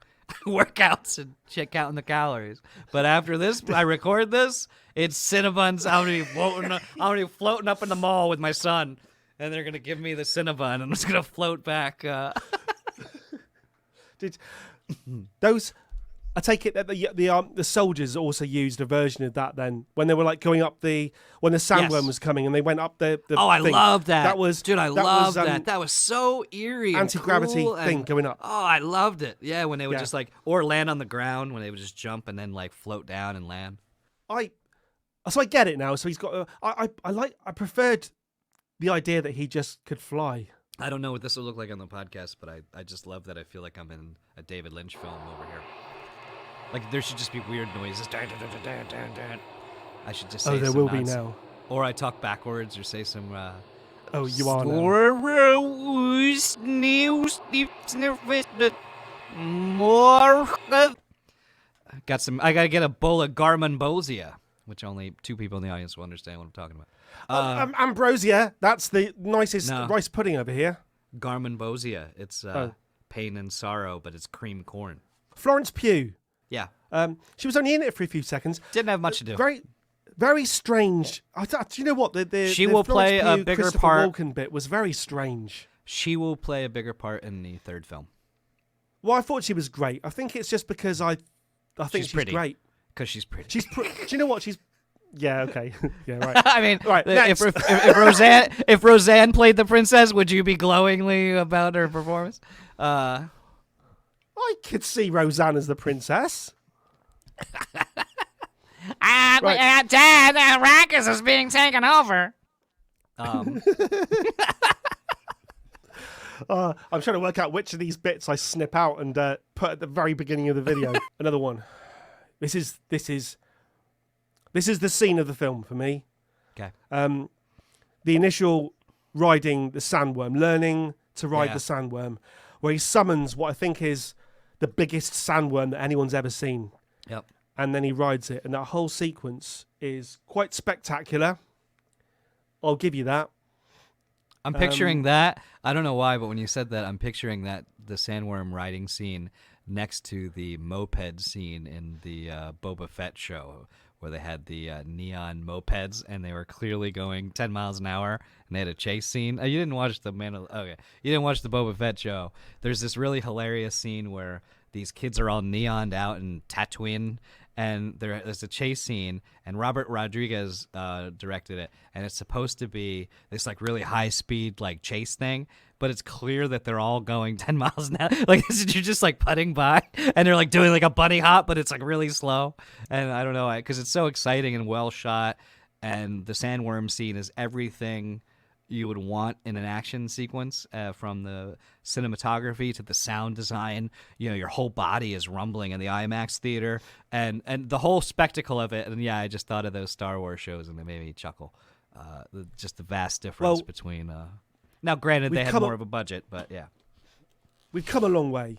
workouts and counting the calories. But after this, I record this, it's Cinnabons. I'm gonna be floating up in the mall with my son, and they're gonna give me the Cinnabon, and I'm just gonna float back. Did those? I take it that the soldiers also used a version of that then when they were like going up when the sandworm was coming and they went up the Oh, I thing. love that. That was dude. I that love was, that. That was so eerie. Anti-gravity and cool thing and, going up. Oh, I loved it. Yeah, when they would just like or land on the ground when they would just jump and then like float down and land. So I get it now. So he's got. I preferred the idea that he just could fly. I don't know what this will look like on the podcast, but I just love that. I feel like I'm in a David Lynch film over here. Like there should just be weird noises. Dun, dun, dun, dun, dun, dun. I should just say. Oh, there some will be nonsense. now. Or I talk backwards, or say some. Oh, you are now. Got some. I gotta get a bowl of Garmonbozia, which only 2 people in the audience will understand what I'm talking about. Ambrosia. That's the nicest No. rice pudding over here. Garmonbozia. It's pain and sorrow, but it's cream corn. Florence Pugh. Yeah, She was only in it for a few seconds. didn't have much to do. Very, very strange. Do you know what? She the will Florence play a Pugh, bigger Christopher part. Walken bit was very strange. She will play a bigger part in the 3rd film Well, I thought she was great. I think it's just because I think she's pretty. great. because she's pretty. Do you know what? She's. Yeah. Okay. Yeah. Right. I mean, Right, if, next. if Roseanne played the princess, would you be glowingly about her performance? I could see Roseanne as the princess. Right. Dad, Arrakis is being taken over. I'm trying to work out which of these bits I snip out and put at the very beginning of the video. Another one. This is the scene of the film for me. Okay. The initial riding the sandworm, learning to ride Yeah. the sandworm, where he summons what I think is the biggest sandworm that anyone's ever seen. Yep. And then he rides it. And that whole sequence is quite spectacular. I'll give you that. I'm picturing that. I don't know why, but when you said that, I'm picturing that the sandworm riding scene next to the moped scene in the Boba Fett show, where they had the neon mopeds and they were clearly going 10 miles an hour, and they had a chase scene. You didn't watch the you didn't watch the Boba Fett show. There's this really hilarious scene where these kids are all neoned out in Tatooine, and there's a chase scene, and Robert Rodriguez directed it, and it's supposed to be this like really high speed like chase thing, but it's clear that they're all going 10 miles an hour. Like you're just like putting by, and they're like doing like a bunny hop, but it's like really slow. And I don't know, because it's so exciting and well shot, and the sandworm scene is everything you would want in an action sequence, from the cinematography to the sound design. You know, your whole body is rumbling in the IMAX theater, and the whole spectacle of it. And yeah, I just thought of those Star Wars shows, and they made me chuckle. Just the vast difference between. Now, granted, they had more of a budget, but yeah, We've come a long way.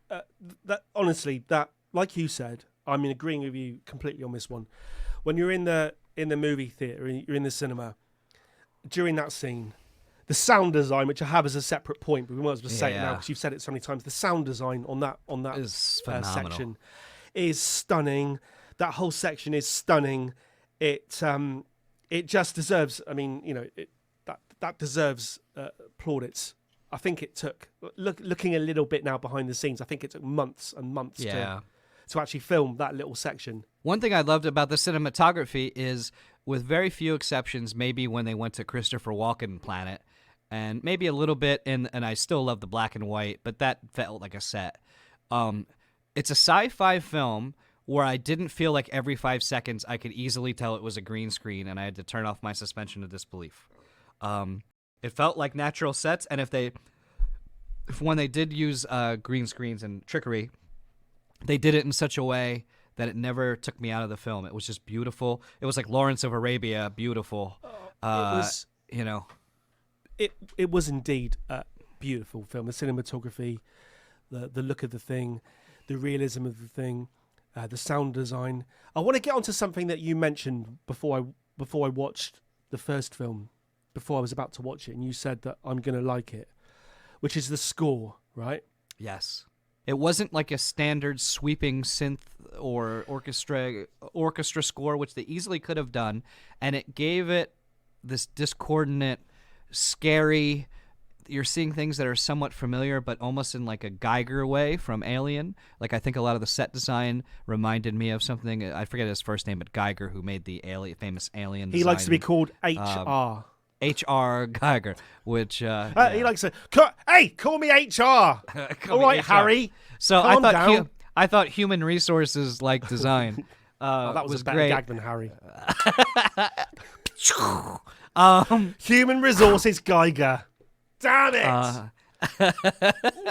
That honestly, that like you said, I'm agreeing with you completely on this one. When you're in the movie theater, you're in the cinema. During that scene, the sound design, which I have as a separate point, but we might as well say it now because you've said it so many times. The sound design on that is phenomenal. section is stunning. That whole section is stunning. It just deserves. That deserves plaudits. I think it took looking a little bit now behind the scenes. I think it took months and months to actually film that little section. One thing I loved about the cinematography is, with very few exceptions, maybe when they went to Christopher Walken Planet, and maybe a little bit and I still love the black and white, but that felt like a set. It's a sci-fi film where I didn't feel like every 5 seconds I could easily tell it was a green screen and I had to turn off my suspension of disbelief. It felt like natural sets, and if when they did use green screens and trickery, they did it in such a way that it never took me out of the film. It was just beautiful. It was like Lawrence of Arabia, beautiful. It was indeed a beautiful film. The cinematography, the look of the thing, the realism of the thing, the sound design. I want to get onto something that you mentioned before I watched the first film before I was about to watch it, and you said that I'm going to like it, which is the score, right? Yes. It wasn't like a standard sweeping synth or orchestra score, which they easily could have done, and it gave it this discordant, scary. You're seeing things that are somewhat familiar, but almost in like a Geiger way from Alien. Like I think a lot of the set design reminded me of something. I forget his first name, but Geiger, who made the famous Alien. He likes to be called HR. H.R. Geiger, which He likes to. Hey, call me HR. All right, Harry. So calm down. I thought human resources like design. That was a better great. gag than Harry. Human resources Geiger. Damn it!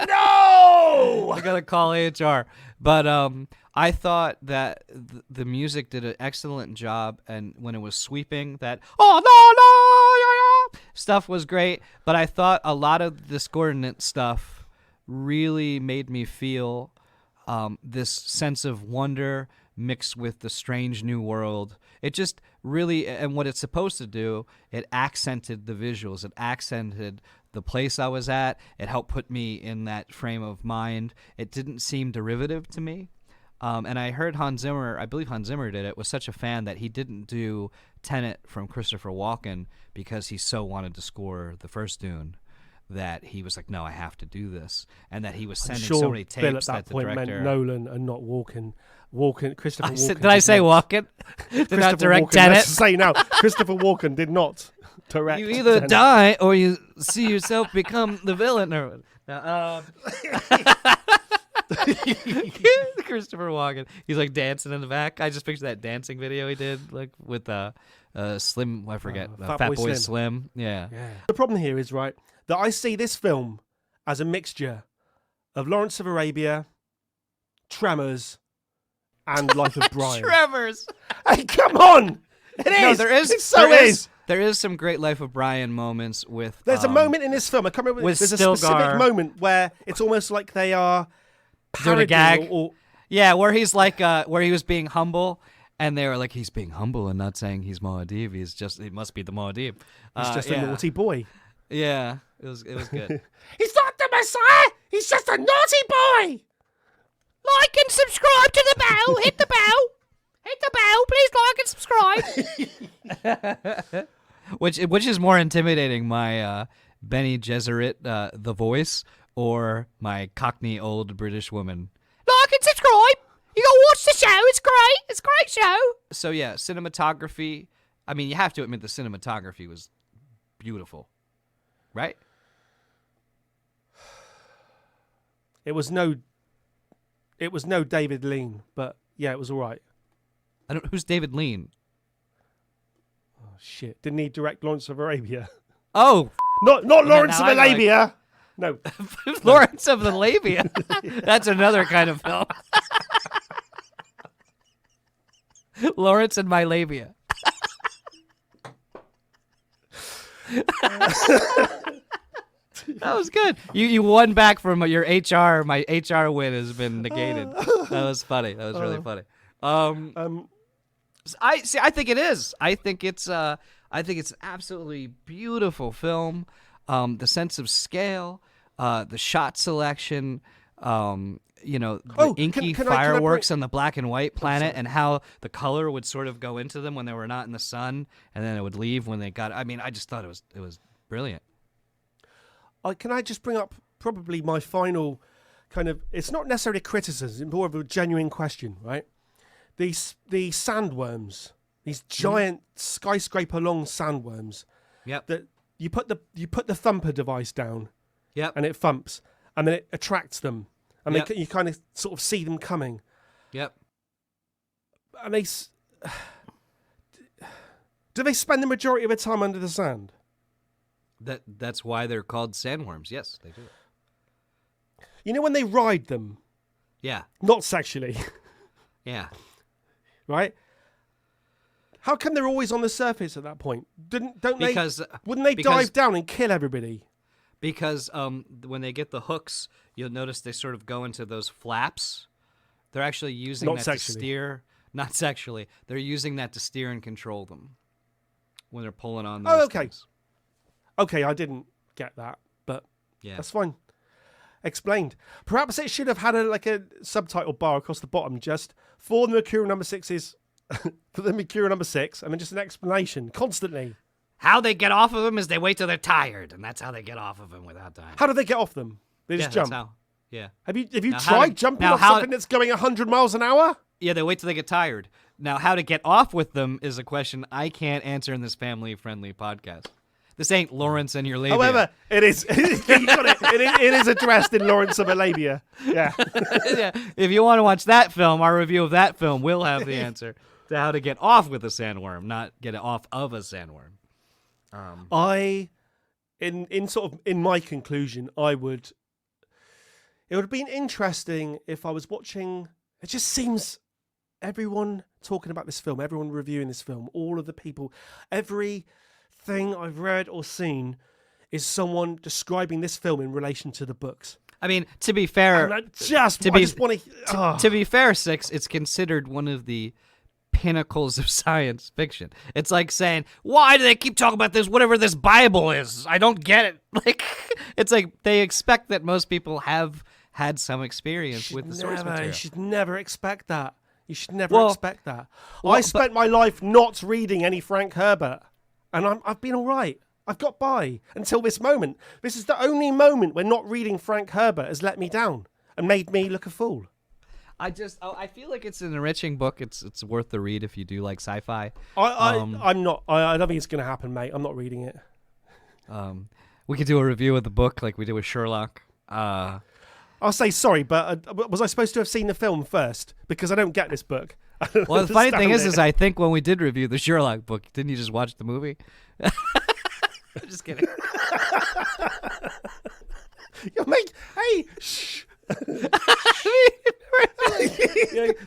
No! I gotta call HR. But I thought that the music did an excellent job, and when it was sweeping, that stuff was great. But I thought a lot of the discordant stuff really made me feel this sense of wonder mixed with the strange new world. It just really, and what it's supposed to do, it accented the visuals. It accented the place I was at. It helped put me in that frame of mind. It didn't seem derivative to me. And I heard Hans Zimmer, I believe Hans Zimmer did it, was such a fan that he didn't do Tenet from Christopher Walken because he so wanted to score the first Dune that he was like, no, I have to do this. And that he was sending so many tapes Bill at that the point director... meant Nolan and not Walken. Christopher Walken. Did I say Walken? Did not direct Tenet? Let's say now, Christopher Walken did not direct. You either Tenet. die or you see yourself become the villain. Or, Christopher Walken. He's like dancing in the back. I just picture that dancing video he did, like with Slim. I forget. Fat Boy Slim. Yeah. The problem here is right that I see this film as a mixture of Lawrence of Arabia, Tremors, and Life of Brian. Tremors. Hey, come on! It is. No, there is. It so is. There is some great Life of Brian moments with. There's a moment in this film. I can't remember. With There's a Stilgar. specific moment where it's almost like they are Doing a gag. parodying or Yeah, where he's like, where he was being humble, and they were like, he's being humble and not saying he's Muad'Dib. He must be the Muad'Dib. he's just a naughty boy. Yeah, it was good. He's not the Messiah. He's just a naughty boy. Like and subscribe to the bell. Hit the bell. Hit the bell. Please like and subscribe. Which is more intimidating, my Benny Gesserit, the voice, or my Cockney old British woman? Like and subscribe. You gotta watch the show. It's great. It's a great show. So yeah, cinematography. I mean, you have to admit the cinematography was beautiful, right? It was no David Lean, but yeah, it was all right. I don't. Who's David Lean? Oh shit! Didn't he direct Lawrence of Arabia? Oh, Not Lawrence of now I'm Arabia. No, Lawrence of the Labia. That's another kind of film. Lawrence and my labia. That was good. You won back from your HR. My HR win has been negated. That was funny. That was really funny. I think it is. I think it's an absolutely beautiful film. The sense of scale, the shot selection, the inky fireworks on the black and white planet, and how the color would sort of go into them when they were not in the sun, and then it would leave when they got. I mean, I just thought it was brilliant. can I just bring up probably my final kind of? It's not necessarily a criticism, it's more of a genuine question, right? The sandworms, these giant skyscraper-long sandworms. Yep. That you put the thumper device down. Yep. And it thumps, and then it attracts them, and Yep. you kind of sort of see them coming. Yep. And do they spend the majority of their time under the sand? That's why they're called sandworms. Yes, they do. You know when they ride them, Yeah. not sexually, Yeah. right? How come they're always on the surface at that point? Wouldn't they because- dive down and kill everybody? Because when they get the hooks, you'll notice they sort of go into those flaps. They're actually using Not that sexually. to steer. Not sexually. They're using that to steer and control them. when they're pulling on those okay. things. Okay, I didn't get that, but Yeah. that's fine. Explained. Perhaps it should have had a subtitle bar across the bottom, just for the Mercurial number 6's, for the Mercurial number 6, and then just an explanation constantly. How they get off of him is they wait till they're tired, and that's how they get off of him without dying. How do they get off them? They just jump. That's how. Yeah. Have you Now, how tried to- jumping now off how- something that's going 100 miles an hour? Yeah, they wait till they get tired. Now, how to get off with them is a question I can't answer in this family-friendly podcast. This ain't Lawrence and your labia. However, it is. You got it. It is addressed in Lawrence of Arabia. Yeah. Yeah, if you want to watch that film, our review of that film will have the answer to how to get off with a sandworm, not get it off of a sandworm. In my conclusion, it would have been interesting if I was watching. It just seems everyone talking about this film, everyone reviewing this film, all of the people, everything I've read or seen is someone describing this film in relation to the books. I mean, to be fair, And I just want to. to be fair, Six, it's considered one of the pinnacles of science fiction. It's like saying, why do they keep talking about this, whatever this Bible is? I don't get it. Like, it's like they expect that most people have had some experience with the source material. You should never expect that. You should never Well, expect that. well, I spent my life not reading any Frank Herbert, and I've been all right. I've got by until this moment. This is the only moment where not reading Frank Herbert has let me down and made me look a fool. I feel like it's an enriching book. It's worth the read if you do like sci-fi. I'm not. I don't think it's going to happen, mate. I'm not reading it. We could do a review of the book like we did with Sherlock. I'll say sorry, but was I supposed to have seen the film first? Because I don't get this book. Well, the funny thing is I think when we did review the Sherlock book, didn't you just watch the movie? I'm just kidding. Hey, shh.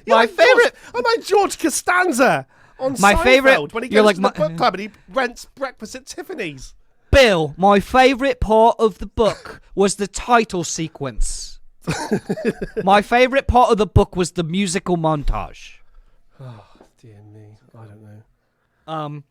My favorite. I'm like George Costanza on My Seinfeld favorite- when he you're goes like to the my- book club and he rents breakfast at Tiffany's. Bill, my favorite part of the book was the title sequence. My favorite part of the book was the musical montage. Oh, dear me. I don't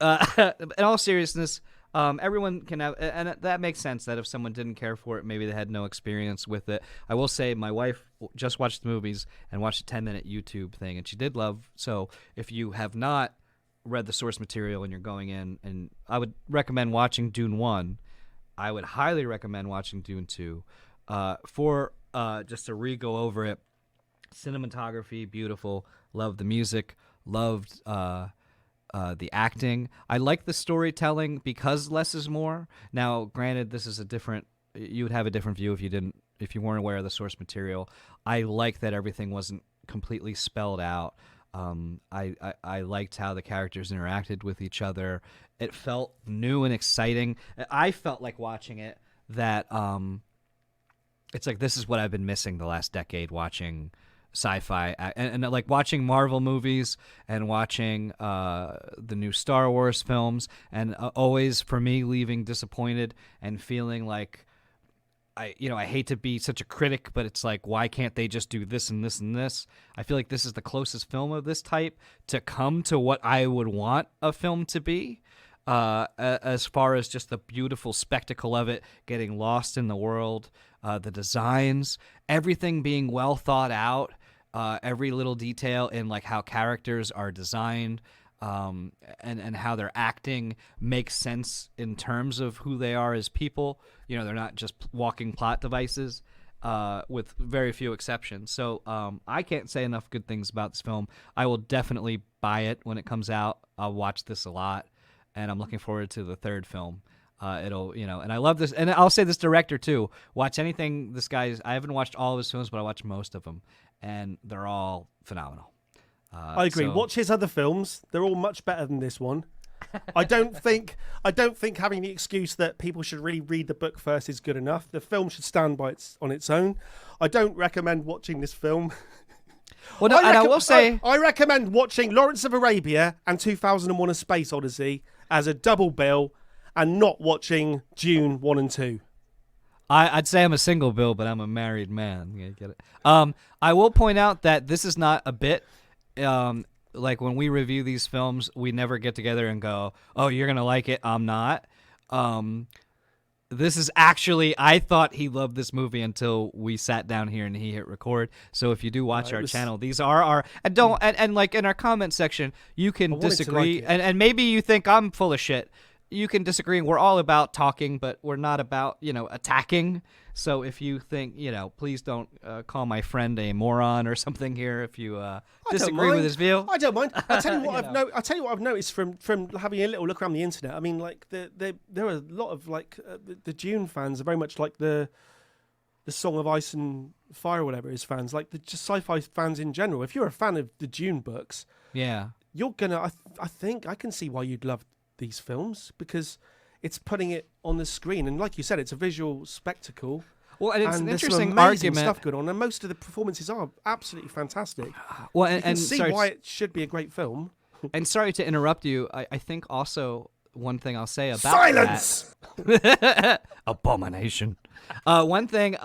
know. In all seriousness, everyone can have, and that makes sense that if someone didn't care for it, maybe they had no experience with it. I will say my wife just watched the movies and watched a 10-minute YouTube thing, and she did love. So if you have not read the source material and you're going in, and I would recommend watching Dune 1. I would highly recommend watching Dune 2. For just to re-go over it, cinematography, beautiful. Loved the music. Loved the acting. I like the storytelling because less is more. Now, granted, this is a different. You would have a different view if you weren't aware of the source material. I like that everything wasn't completely spelled out. I liked how the characters interacted with each other. It felt new and exciting. I felt like watching it that it's like this is what I've been missing the last decade watching sci-fi and like watching Marvel movies and watching the new Star Wars films, and always for me leaving disappointed and feeling like I hate to be such a critic, but it's like, why can't they just do this and this and this? I feel like this is the closest film of this type to come to what I would want a film to be, as far as just the beautiful spectacle of it, getting lost in the world, the designs, everything being well thought out, every little detail in like how characters are designed, and how their acting makes sense in terms of who they are as people. They're not just walking plot devices, with very few exceptions. So I can't say enough good things about this film. I will definitely buy it when it comes out. I'll watch this a lot, and I'm looking forward to the third film. And I love this. And I'll say this director too. Watch anything this guy's. I haven't watched all of his films, but I watched most of them, and they're all phenomenal. I agree. Watch his other films; they're all much better than this one. I don't think having the excuse that people should really read the book first is good enough. The film should stand on its own. I don't recommend watching this film. Well, no, and I will say I recommend watching Lawrence of Arabia and 2001: A Space Odyssey as a double bill, and not watching Dune 1 and 2. I'd say I'm a single bill, but I'm a married man. You get it. I will point out that this is not a bit. like when we review these films, we never get together and go, "Oh, you're gonna like it. I'm not." This is actually, I thought he loved this movie until we sat down here and he hit record. So if you do watch our channel, these are our and like in our comment section, you can disagree and maybe you think I'm full of shit. You can disagree. We're all about talking, but we're not about, attacking. So if you think, please don't call my friend a moron or something here if you disagree with his view. I don't mind. I'll tell you what I'll tell you what I've noticed from having a little look around the internet. I mean, like there are a lot of like the Dune fans are very much like the Song of Ice and Fire or whatever it is fans, like the just sci-fi fans in general. If you're a fan of the Dune books, you're gonna. I think I can see why you'd love these films because it's putting it on the screen, and like you said, it's a visual spectacle. Well, and it's an there's interesting some amazing argument. Stuff going on, and most of the performances are absolutely fantastic. Well, you can see why it should be a great film. And sorry to interrupt you. I think also one thing I'll say about silence. Abomination. One thing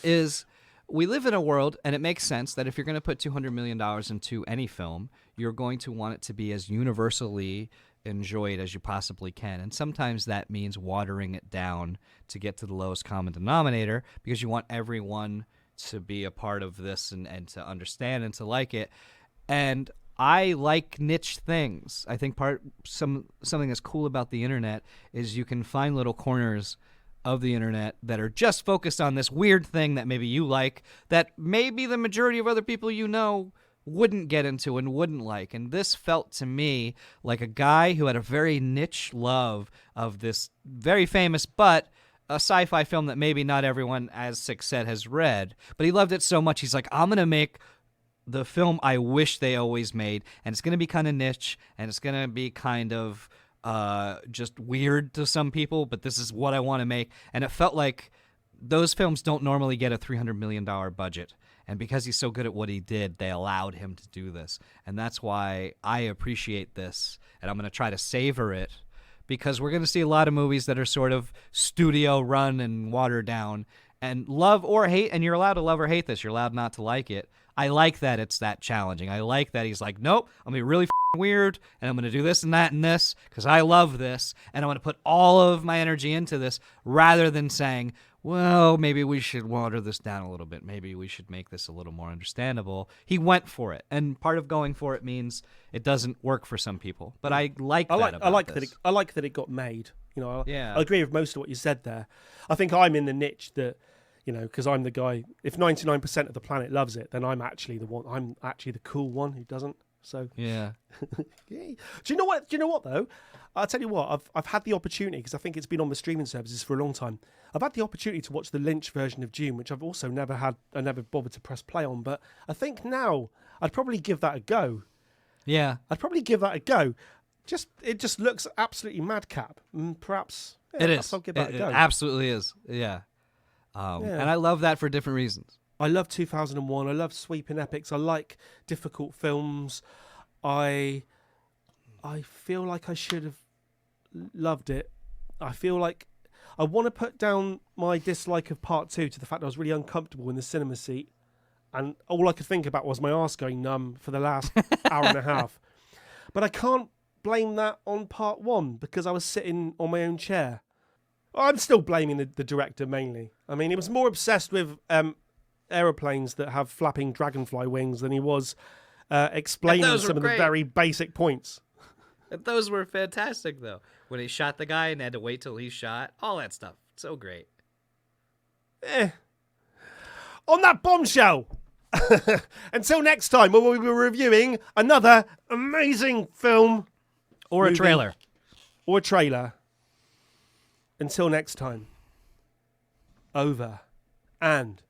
is we live in a world, and it makes sense that if you're going to put $200 million into any film, you're going to want it to be as universally enjoyed as you possibly can. And sometimes that means watering it down to get to the lowest common denominator because you want everyone to be a part of this and to understand and to like it. And I like niche things. I think something that's cool about the internet is you can find little corners of the internet that are just focused on this weird thing that maybe you like that maybe the majority of other people wouldn't get into and wouldn't like. And this felt to me like a guy who had a very niche love of this very famous but a sci-fi film that maybe not everyone, as Six said, has read. But he loved it so much, he's like, I'm going to make the film I wish they always made, and it's going to be kind of niche, and it's going to be kind of just weird to some people, but this is what I want to make. And it felt like those films don't normally get a $300 million budget. And because he's so good at what he did, they allowed him to do this. And that's why I appreciate this. And I'm going to try to savor it because we're going to see a lot of movies that are sort of studio run and watered down. And love or hate, and you're allowed to love or hate this. You're allowed not to like it. I like that it's that challenging. I like that he's like, nope, I'm going to be really weird, and I'm going to do this and that and this because I love this. And I'm going to put all of my energy into this rather than saying, well, maybe we should water this down a little bit. Maybe we should make this a little more understandable. He went for it, and part of going for it means it doesn't work for some people. But I like that about this. I like that it got made. Yeah. I agree with most of what you said there. I think I'm in the niche that, because I'm the guy. If 99% of the planet loves it, then I'm actually the one. I'm actually the cool one who doesn't. So yeah. Yeah. Do you know what though? I'll tell you what. I've had the opportunity because I think it's been on the streaming services for a long time. I've had the opportunity to watch the Lynch version of Dune, which I've also never had. I never bothered to press play on, but I think now I'd probably give that a go. Yeah. I'd probably give that a go. It just looks absolutely madcap. Perhaps it is. I'll give that a go. It absolutely is. Yeah. And I love that for different reasons. I love 2001. I love sweeping epics. I like difficult films. I feel like I should have loved it. I feel like I want to put down my dislike of part 2 to the fact I was really uncomfortable in the cinema seat. And all I could think about was my arse going numb for the last hour and a half. But I can't blame that on part 1 because I was sitting on my own chair. I'm still blaming the director mainly. I mean, he was more obsessed with aeroplanes that have flapping dragonfly wings than he was explaining some of the very basic points. Those were fantastic, though. When he shot the guy and had to wait till he shot. All that stuff. So great. On that bombshell. Until next time, when we'll be reviewing another amazing film. Or a trailer. Or a trailer. Until next time. Over and